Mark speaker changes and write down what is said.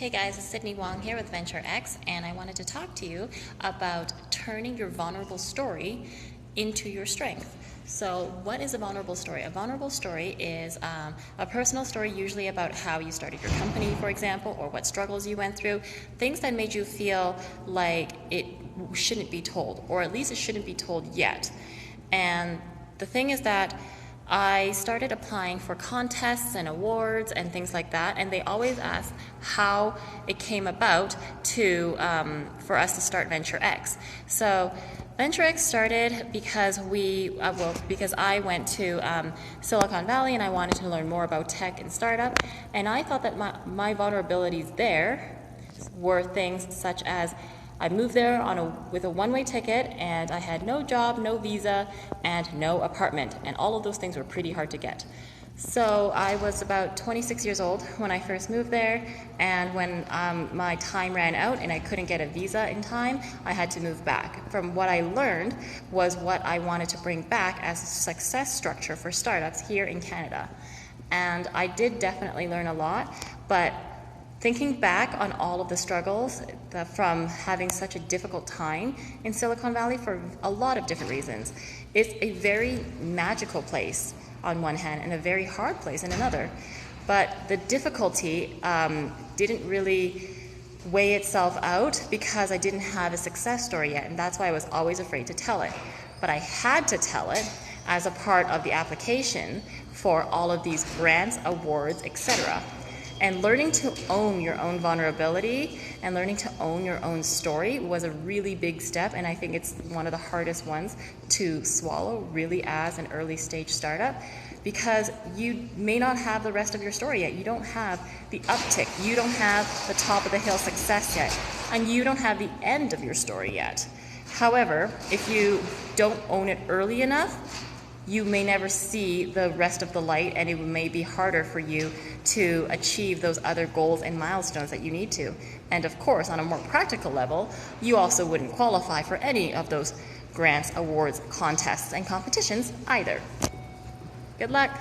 Speaker 1: Hey guys, it's Sydney Wong here with VenturX, and I wanted to talk to you about turning your vulnerable story into your strength. So what is a vulnerable story? A vulnerable story is a personal story, usually about how you started your company, for example, or what struggles you went through, things that made you feel like it shouldn't be told, or at least it shouldn't be told yet. And the thing is that I started applying for contests and awards and things like that, and they always ask how it came about for us to start VenturX. So VenturX started because because I went to Silicon Valley and I wanted to learn more about tech and startup, and I thought that my vulnerabilities there were things such as I moved there with a one-way ticket, and I had no job, no visa, and no apartment, and all of those things were pretty hard to get. So I was about 26 years old when I first moved there, and when my time ran out and I couldn't get a visa in time, I had to move back. From what I learned was what I wanted to bring back as a success structure for startups here in Canada. And I did definitely learn a lot, but thinking back on all of the struggles from having such a difficult time in Silicon Valley for a lot of different reasons, it's a very magical place on one hand and a very hard place in another. But the difficulty didn't really weigh itself out because I didn't have a success story yet, and that's why I was always afraid to tell it. But I had to tell it as a part of the application for all of these grants, awards, etc. And learning to own your own vulnerability and learning to own your own story was a really big step, and I think it's one of the hardest ones to swallow really as an early stage startup, because you may not have the rest of your story yet. You don't have the uptick, you don't have the top of the hill success yet, and you don't have the end of your story yet. However, if you don't own it early enough, you may never see the rest of the light, and it may be harder for you to achieve those other goals and milestones that you need to. And of course, on a more practical level, you also wouldn't qualify for any of those grants, awards, contests, and competitions either. Good luck!